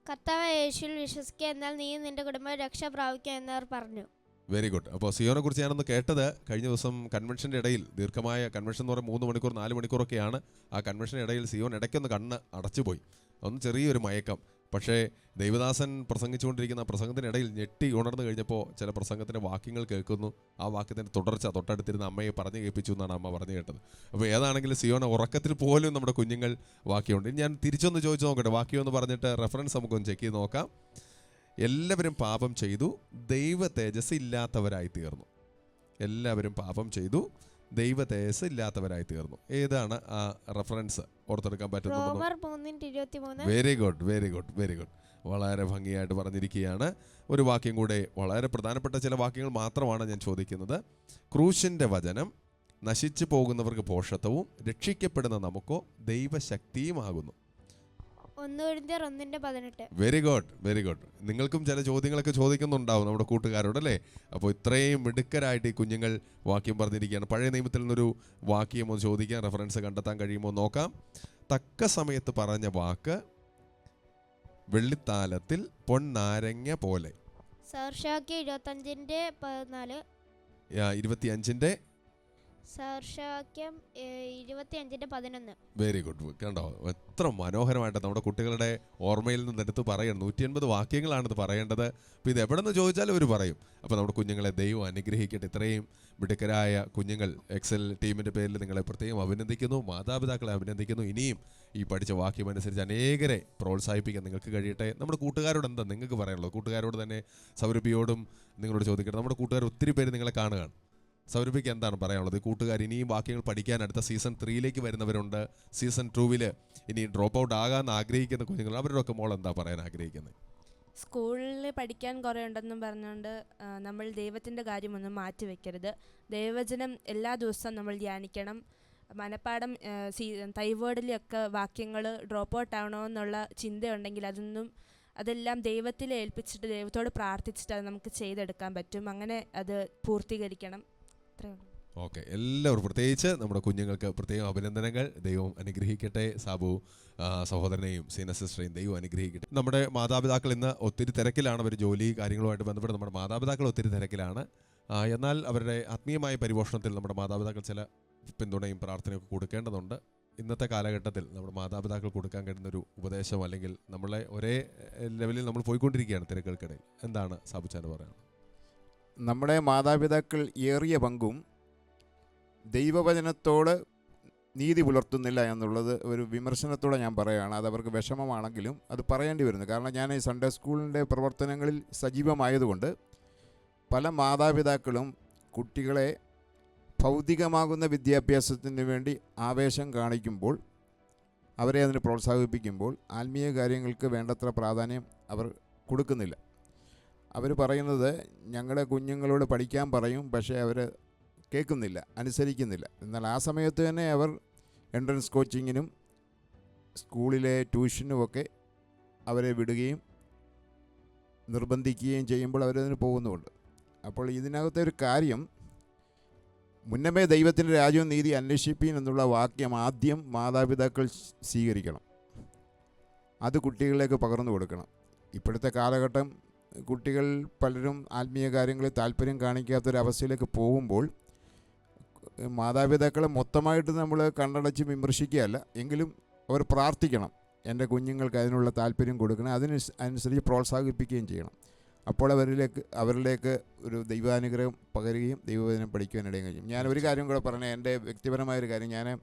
കർത്താവ് യേശുവിൽ വിശ്വസിക്കുക, എന്നാൽ നീ നിന്റെ കുടുംബം രക്ഷ പ്രാപിക്കുക എന്നവർ പറഞ്ഞു. Very good. അപ്പോൾ സിയോനെ കുറിച്ച് ഞാനൊന്ന് കേട്ടത് കഴിഞ്ഞ ദിവസം കൺവെൻഷൻ്റെ ഇടയിൽ, ദീർഘമായ കൺവെൻഷൻ എന്ന് പറയുമ്പോൾ 3 മണിക്കൂർ 4 മണിക്കൂറൊക്കെയാണ്. ആ കൺവെൻഷൻ്റെ ഇടയിൽ സിയോൻ ഇടയ്ക്കൊന്ന് കണ്ണ് അടച്ചുപോയി, ഒന്ന് ചെറിയൊരു മയക്കം. പക്ഷേ ദൈവദാസൻ പ്രസംഗിച്ചുകൊണ്ടിരിക്കുന്ന പ്രസംഗത്തിനിടയിൽ ഞെട്ടി ഉണർന്നു കഴിഞ്ഞപ്പോൾ ചില പ്രസംഗത്തിൻ്റെ വാക്യങ്ങൾ കേൾക്കുന്നു. ആ വാക്യത്തിൻ്റെ തുടർച്ച തൊട്ടടുത്തിരുന്ന അമ്മയെ പറഞ്ഞു കേൾപ്പിച്ചു എന്നാണ് അമ്മ പറഞ്ഞു കേട്ടത്. അപ്പോൾ ഏതാണെങ്കിലും സിയോനെ ഉറക്കത്തിൽ പോലും നമ്മുടെ കുഞ്ഞുങ്ങൾ വാക്യമുണ്ട്. ഞാൻ തിരിച്ചൊന്ന് ചോദിച്ചു നോക്കട്ടെ, വാക്യം എന്ന് പറഞ്ഞിട്ട് റെഫറൻസ് നമുക്കൊന്ന് ചെക്ക് ചെയ്ത് നോക്കാം. എല്ലാവരും പാപം ചെയ്തു, ദൈവ തേജസ് ഇല്ലാത്തവരായി തീർന്നു. എല്ലാവരും പാപം ചെയ്തു, ദൈവ തേജസ് ഇല്ലാത്തവരായി തീർന്നു. ഏതാണ് ആ റെഫറൻസ് ഓർത്തെടുക്കാൻ പറ്റുന്നത്? റോമർ 3:23. Very good, very good, very good. വളരെ ഭംഗിയായിട്ട് പറഞ്ഞിരിക്കുകയാണ്. ഒരു വാക്യം കൂടെ, വളരെ പ്രധാനപ്പെട്ട ചില വാക്യങ്ങൾ മാത്രമാണ് ഞാൻ ചോദിക്കുന്നത്. ക്രൂശിൻ്റെ വചനം നശിച്ചു പോകുന്നവർക്ക് ഭോഷത്വവും രക്ഷിക്കപ്പെടുന്ന നമുക്കോ ദൈവശക്തിയുമാകുന്നു. 1 കൊരിന്ത്യർ 1:18. Very good, very good. നിങ്ങൾക്കും ചില ചോദ്യങ്ങളൊക്കെ ചോദിക്കുന്നുണ്ടാവും നമ്മുടെ കൂട്ടുകാരോട്, അല്ലേ? അപ്പോൾ ഇത്രയും മിടുക്കരായിട്ട് ഈ കുഞ്ഞുങ്ങൾ വാക്യം പറഞ്ഞിരിക്കുകയാണ്. പഴയ നിയമത്തിൽ നിന്നൊരു വാക്യം ഒന്ന് ചോദിക്കാൻ, റെഫറൻസ് കണ്ടെത്താൻ കഴിയുമോ നോക്കാം. തക്ക സമയത്ത് പറഞ്ഞ വാക്ക് വെള്ളിത്താലത്തിൽ പൊന്നാരങ്ങ പോലെ. സർഷാക്കി 25:14. 25 സർഷവാക്യം 25:11. Very good. കണ്ടോ എത്ര മനോഹരമായിട്ട് നമ്മുടെ കുട്ടികളുടെ ഓർമ്മയിൽ നിന്ന് എടുത്ത് പറയണം. 150 വാക്യങ്ങളാണിത് പറയേണ്ടത്. അപ്പോൾ ഇത് എവിടെ നിന്ന് ചോദിച്ചാലും അവർ പറയും. അപ്പോൾ നമ്മുടെ കുഞ്ഞുങ്ങളെ ദൈവം അനുഗ്രഹിക്കട്ടെ. ഇത്രയും മിടുക്കരായ കുഞ്ഞുങ്ങൾ എക്സൽ ടീമിൻ്റെ പേരിൽ നിങ്ങളെ പ്രത്യേകം അഭിനന്ദിക്കുന്നു, മാതാപിതാക്കളെ അഭിനന്ദിക്കുന്നു. ഇനിയും ഈ പഠിച്ച വാക്യം അനുസരിച്ച് അനേകരെ പ്രോത്സാഹിപ്പിക്കാൻ നിങ്ങൾക്ക് കഴിയട്ടെ. നമ്മുടെ കൂട്ടുകാരോട് എന്താ നിങ്ങൾക്ക് പറയാനുള്ളത്? കൂട്ടുകാരോട് തന്നെ സൗരഭ്യയോടും നിങ്ങളോട് ചോദിക്കട്ടെ. നമ്മുടെ കൂട്ടുകാർ ഒത്തിരി പേര് നിങ്ങളെ കാണുകയാണ്. സൗരഭ്യക്ക് എന്താണ് പറയാനുള്ളത്? കൂട്ടുകാർ ഇനിയും വാക്യങ്ങൾ പഠിക്കാൻ അടുത്ത സീസൺ 3 വരുന്നവരുണ്ട്. സീസൺ 2 ഇനി ഡ്രോപ്പ് ഔട്ട് ആകാൻ ആഗ്രഹിക്കുന്ന കുഞ്ഞുങ്ങൾ, അവരോടൊക്കെ മോൾ എന്താ പറയാൻ ആഗ്രഹിക്കുന്നത്? സ്കൂളിൽ പഠിക്കാൻ കുറേ ഉണ്ടെന്നും പറഞ്ഞുകൊണ്ട് നമ്മൾ ദൈവത്തിൻ്റെ കാര്യമൊന്നും മാറ്റി വെക്കരുത്. ദൈവവചനം എല്ലാ ദിവസവും നമ്മൾ ധ്യാനിക്കണം. മനപ്പാഠം തൈവേർഡിലൊക്കെ വാക്യങ്ങൾ ഡ്രോപ്പ് ഔട്ട് ആവണോ എന്നുള്ള ചിന്തയുണ്ടെങ്കിൽ അതെല്ലാം ദൈവത്തിൽ ഏൽപ്പിച്ചിട്ട് ദൈവത്തോട് പ്രാർത്ഥിച്ചിട്ട് അത് നമുക്ക് ചെയ്തെടുക്കാൻ പറ്റും. അങ്ങനെ അത് പൂർത്തീകരിക്കണം. അത്രയേ ഉള്ളൂ. ഓക്കെ, എല്ലാവരും പ്രത്യേകിച്ച് നമ്മുടെ കുഞ്ഞുങ്ങൾക്ക് പ്രത്യേകം അഭിനന്ദനങ്ങൾ. ദൈവം അനുഗ്രഹിക്കട്ടെ. സാബു സഹോദരനെയും സീന സിസ്റ്ററെയും ദൈവം അനുഗ്രഹിക്കട്ടെ. നമ്മുടെ മാതാപിതാക്കൾ ഇന്ന് ഒത്തിരി തിരക്കിലാണ്. അവർ ജോലി കാര്യങ്ങളുമായിട്ട് ബന്ധപ്പെട്ട് നമ്മുടെ മാതാപിതാക്കൾ ഒത്തിരി തിരക്കിലാണ്. എന്നാൽ അവരുടെ ആത്മീയമായ പരിപോഷണത്തിൽ നമ്മുടെ മാതാപിതാക്കൾ ചില പിന്തുണയും പ്രാർത്ഥനയൊക്കെ കൊടുക്കേണ്ടതുണ്ട്. ഇന്നത്തെ കാലഘട്ടത്തിൽ നമ്മുടെ മാതാപിതാക്കൾ കൊടുക്കാൻ കഴിയുന്നൊരു ഉപദേശം, അല്ലെങ്കിൽ നമ്മളെ ഒരേ ലെവലിൽ നമ്മൾ പോയിക്കൊണ്ടിരിക്കുകയാണ് തിരക്കുകൾക്കിടയിൽ. എന്താണ് സാബുച്ചാന് പറയുന്നത്? നമ്മുടെ മാതാപിതാക്കൾ ഏറിയ പങ്കും ദൈവവചനത്തോട് നീതി പുലർത്തുന്നില്ല എന്നുള്ളത് ഒരു വിമർശനത്തോടെ ഞാൻ പറയുകയാണ്. അത് അവർക്ക് വിഷമമാണെങ്കിലും അത് പറയേണ്ടി വരുന്നു. കാരണം ഞാൻ ഈ സൺഡേ സ്കൂളിൻ്റെ പ്രവർത്തനങ്ങളിൽ സജീവമായതുകൊണ്ട് പല മാതാപിതാക്കളും കുട്ടികളെ ഭൗതികമാകുന്ന വിദ്യാഭ്യാസത്തിന് വേണ്ടി ആവേശം കാണിക്കുമ്പോൾ, അവരെ അതിന് പ്രോത്സാഹിപ്പിക്കുമ്പോൾ ആത്മീയ കാര്യങ്ങൾക്ക് വേണ്ടത്ര പ്രാധാന്യം അവർ കൊടുക്കുന്നില്ല. അവർ പറയുന്നത് ഞങ്ങളുടെ കുഞ്ഞുങ്ങളോട് പഠിക്കാൻ പറയും, പക്ഷേ അവർ കേൾക്കുന്നില്ല, അനുസരിക്കുന്നില്ല. എന്നാൽ ആ സമയത്ത് തന്നെ അവർ എൻട്രൻസ് കോച്ചിങ്ങിനും സ്കൂളിലെ ട്യൂഷനുമൊക്കെ അവരെ വിടുകയും നിർബന്ധിക്കുകയും ചെയ്യുമ്പോൾ അവരതിന് പോകുന്നുമുണ്ട്. അപ്പോൾ ഇതിനകത്തെ ഒരു കാര്യം, മുന്നമേ ദൈവത്തിൻ്റെ രാജ്യവും നീതി അന്വേഷിപ്പീൻ എന്നുള്ള വാക്യം ആദ്യം മാതാപിതാക്കൾ സ്വീകരിക്കണം. അത് കുട്ടികളിലേക്ക് പകർന്നു കൊടുക്കണം. ഇപ്പോഴത്തെ കാലഘട്ടം കുട്ടികൾ പലരും ആത്മീയ കാര്യങ്ങളിൽ താല്പര്യം കാണിക്കാത്തൊരവസ്ഥയിലേക്ക് പോകുമ്പോൾ മാതാപിതാക്കളെ മൊത്തമായിട്ട് നമ്മൾ കണ്ണടച്ച് വിമർശിക്കുകയല്ല, എങ്കിലും അവർ പ്രാർത്ഥിക്കണം. എൻ്റെ കുഞ്ഞുങ്ങൾക്ക് അതിനുള്ള താല്പര്യം കൊടുക്കണം, അനുസരിച്ച് പ്രോത്സാഹിപ്പിക്കുകയും ചെയ്യണം. അപ്പോൾ അവരിലേക്ക് ഒരു ദൈവാനുഗ്രഹം പകരുകയും ദൈവവചനം പഠിക്കുവാനിടയും കഴിയും. ഞാൻ ഒരു കാര്യം കൂടെ പറഞ്ഞ, എൻ്റെ വ്യക്തിപരമായൊരു കാര്യം,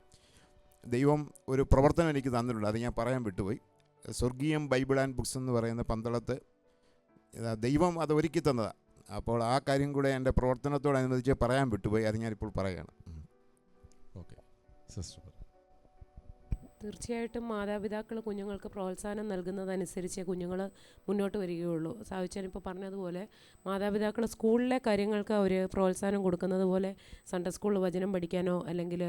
ദൈവം ഒരു പ്രവർത്തനം എനിക്ക് തന്നിട്ടുണ്ട്, അത് ഞാൻ പറയാൻ വിട്ടുപോയി. സ്വർഗീയം ബൈബിൾ ആൻഡ് ബുക്സ് എന്ന് പറയുന്ന പന്തളത്ത് ദൈവം അത് ഒരുക്കി തന്നതാണ്. അപ്പോൾ ആ കാര്യം കൂടെ എൻ്റെ പ്രവർത്തനത്തോടനുബന്ധിച്ച് പറയാൻ വിട്ടുപോയി, അത് ഞാനിപ്പോൾ പറയുകയാണ്. Okay, sister. തീർച്ചയായിട്ടും മാതാപിതാക്കൾ കുഞ്ഞുങ്ങൾക്ക് പ്രോത്സാഹനം നൽകുന്നതനുസരിച്ച് കുഞ്ഞുങ്ങൾ മുന്നോട്ട് വരികയുള്ളൂ. സാവിച്ചാൻ ഇപ്പോൾ പറഞ്ഞതുപോലെ മാതാപിതാക്കൾ സ്കൂളിലെ കാര്യങ്ങൾക്ക് അവർ പ്രോത്സാഹനം കൊടുക്കുന്നത് പോലെ സൺഡേ സ്കൂളിൽ വചനം പഠിക്കാനോ അല്ലെങ്കിൽ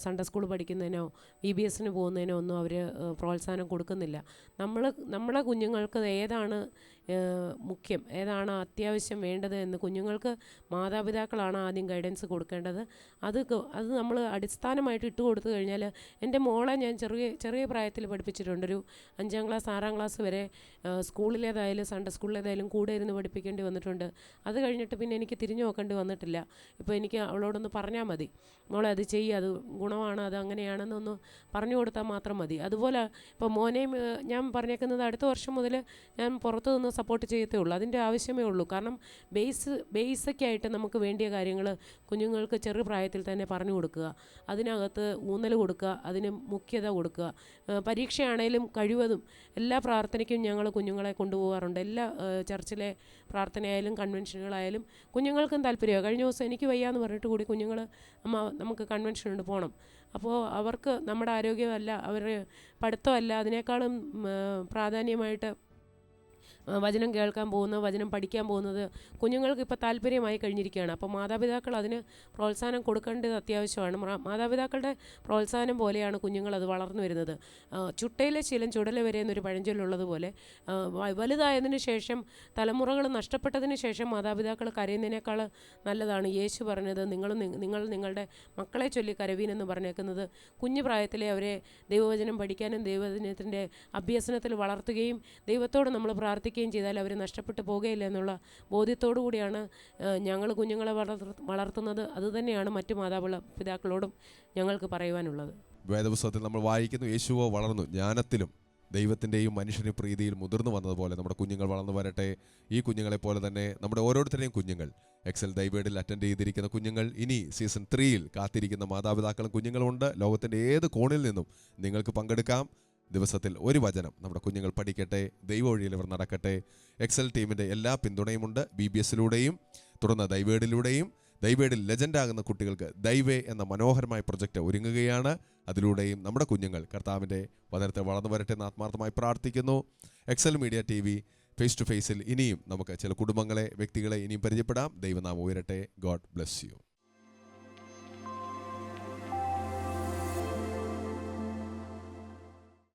സൺഡേ സ്കൂൾ പഠിക്കുന്നതിനോ VBS പോകുന്നതിനോ ഒന്നും അവർ പ്രോത്സാഹനം കൊടുക്കുന്നില്ല. നമ്മളെ കുഞ്ഞുങ്ങൾക്ക് ഏതാണ് മുഖ്യം, ഏതാണ് അത്യാവശ്യം വേണ്ടത് എന്ന് കുഞ്ഞുങ്ങൾക്ക് മാതാപിതാക്കളാണ് ആദ്യം ഗൈഡൻസ് കൊടുക്കേണ്ടത്. അത് നമ്മൾ അടിസ്ഥാനമായിട്ട് ഇട്ട് കൊടുത്തു കഴിഞ്ഞാൽ, എൻ്റെ മോളെ ഞാൻ ചെറിയ പ്രായത്തിൽ പഠിപ്പിച്ചിട്ടുണ്ട്. ഒരു 5ാം ക്ലാസ് 6ാം ക്ലാസ് വരെ സ്കൂളിലേതായാലും സൺഡേ സ്കൂളിലേതായാലും കൂടെ ഇരുന്ന് പഠിപ്പിക്കേണ്ടി വന്നിട്ടുണ്ട്. അത് കഴിഞ്ഞിട്ട് പിന്നെ എനിക്ക് തിരിഞ്ഞു നോക്കേണ്ടി വന്നിട്ടില്ല. ഇപ്പോൾ എനിക്ക് അവളോടൊന്ന് പറഞ്ഞാൽ മതി, മോളെ അത് ചെയ്യുക, അത് ഗുണമാണ്, അത് അങ്ങനെയാണെന്നൊന്ന് പറഞ്ഞു കൊടുത്താൽ മാത്രം മതി. അതുപോലെ ഇപ്പോൾ മോനെയും ഞാൻ പറഞ്ഞേക്കുന്നത് അടുത്ത വർഷം മുതൽ ഞാൻ പുറത്തു നിന്ന് സപ്പോർട്ട് ചെയ്യത്തേ ഉള്ളൂ. അതിൻ്റെ ആവശ്യമേ ഉള്ളൂ. കാരണം ബേസിക്കായിട്ട് നമുക്ക് വേണ്ടിയ കാര്യങ്ങൾ കുഞ്ഞുങ്ങൾക്ക് ചെറുപ്രായത്തിൽ തന്നെ പറഞ്ഞു കൊടുക്കുക, അതിനകത്ത് ഊന്നൽ കൊടുക്കുക, അതിന് മുഖ്യത കൊടുക്കുക. പരീക്ഷയാണേലും കഴിവതും എല്ലാ പ്രാർത്ഥനയ്ക്കും ഞങ്ങൾ കുഞ്ഞുങ്ങളെ കൊണ്ടുപോകാറുണ്ട്. എല്ലാ ചർച്ചിലെ പ്രാർത്ഥനയായാലും കൺവെൻഷനുകളായാലും കുഞ്ഞുങ്ങൾക്കും താല്പര്യമാണ്. കഴിഞ്ഞ ദിവസം എനിക്ക് വയ്യാന്ന് പറഞ്ഞിട്ട് കൂടി കുഞ്ഞുങ്ങൾ അമ്മ നമുക്ക് കൺവെൻഷനുണ്ട് പോകണം. അപ്പോൾ അവർക്ക് നമ്മുടെ ആരോഗ്യമല്ല, അവരുടെ പഠിത്തമല്ല, അതിനേക്കാളും പ്രാധാന്യമായിട്ട് വചനം കേൾക്കാൻ പോകുന്നത്, വചനം പഠിക്കാൻ പോകുന്നത് കുഞ്ഞുങ്ങൾക്ക് ഇപ്പോൾ താല്പര്യമായി കഴിഞ്ഞിരിക്കുകയാണ്. അപ്പോൾ മാതാപിതാക്കൾ അതിന് പ്രോത്സാഹനം കൊടുക്കേണ്ടത് അത്യാവശ്യമാണ്. മാതാപിതാക്കളുടെ പ്രോത്സാഹനം പോലെയാണ് കുഞ്ഞുങ്ങൾ അത് വളർന്നു വരുന്നത്. ചുട്ടയിലെ ശീലം ചുടല വരെ എന്നൊരു പഴഞ്ചൊല്ലുള്ളതുപോലെ വലുതായതിനു ശേഷം, തലമുറകൾ നഷ്ടപ്പെട്ടതിന് ശേഷം മാതാപിതാക്കൾ കരയുന്നതിനേക്കാൾ നല്ലതാണ് യേശു പറഞ്ഞത്, നിങ്ങൾ നിങ്ങളുടെ മക്കളെ ചൊല്ലി കരവീനെന്ന് പറഞ്ഞേക്കുന്നത്. കുഞ്ഞു പ്രായത്തിലെ അവരെ ദൈവവചനം പഠിക്കാനും ദൈവവചനത്തിൻ്റെ അഭ്യസനത്തിൽ വളർത്തുകയും ദൈവത്തോട് നമ്മൾ പ്രാർത്ഥിക്കുകയും ചെയ്താൽ അവർ നഷ്ടപ്പെട്ടു പോകുകയില്ല എന്നുള്ള ബോധ്യത്തോടു കൂടിയാണ് ഞങ്ങൾ കുഞ്ഞുങ്ങളെ വളർത്തുന്നത്. അതുതന്നെയാണ് മറ്റു മാതാപിതാക്കളോടും ഞങ്ങൾക്ക് പറയുവാനുള്ളത്. വേദപുസ്തകത്തിൽ നമ്മൾ വായിക്കുന്നു, യേശുവോ വളർന്നു ജ്ഞാനത്തിലും ദൈവത്തിൻ്റെയും മനുഷ്യൻ്റെ പ്രീതിയിൽ മുതിർന്നു വന്നതുപോലെ നമ്മുടെ കുഞ്ഞുങ്ങൾ വളർന്നു വരട്ടെ. ഈ കുഞ്ഞുങ്ങളെ പോലെ തന്നെ നമ്മുടെ ഓരോരുത്തരുടെയും കുഞ്ഞുങ്ങൾ, എക്സൽ ദൈവേഡിൽ അറ്റൻഡ് ചെയ്തിരിക്കുന്ന കുഞ്ഞുങ്ങൾ, ഇനി സീസൺ 3യിൽ കാത്തിരിക്കുന്ന മാതാപിതാക്കളും കുഞ്ഞുങ്ങളുമുണ്ട്. ലോകത്തിൻ്റെ ഏത് കോണിൽ നിന്നും നിങ്ങൾക്ക് പങ്കെടുക്കാം. ദിവസത്തിൽ ഒരു വചനം നമ്മുടെ കുഞ്ഞുങ്ങൾ പഠിക്കട്ടെ, ദൈവവഴിയിൽ ഇവർ നടക്കട്ടെ. എക്സൽ ടീമിൻ്റെ എല്ലാ പിന്തുണയുമുണ്ട്. BBSലൂടെയും തുടർന്ന് ദൈവേഡിലൂടെയും ദൈവേഡിൽ ലെജൻഡാകുന്ന കുട്ടികൾക്ക് ദൈവേ എന്ന മനോഹരമായ പ്രൊജക്റ്റ് ഒരുങ്ങുകയാണ്. അതിലൂടെയും നമ്മുടെ കുഞ്ഞുങ്ങൾ കർത്താവിൻ്റെ വചനത്തെ വളർന്നു വരട്ടെ എന്ന് ആത്മാർത്ഥമായി പ്രാർത്ഥിക്കുന്നു. Excel media TV face to ഫേസിൽ ഇനിയും നമുക്ക് ചില കുടുംബങ്ങളെ, വ്യക്തികളെ ഇനിയും പരിചയപ്പെടാം. ദൈവനാമം ഉയരട്ടെ. God bless you.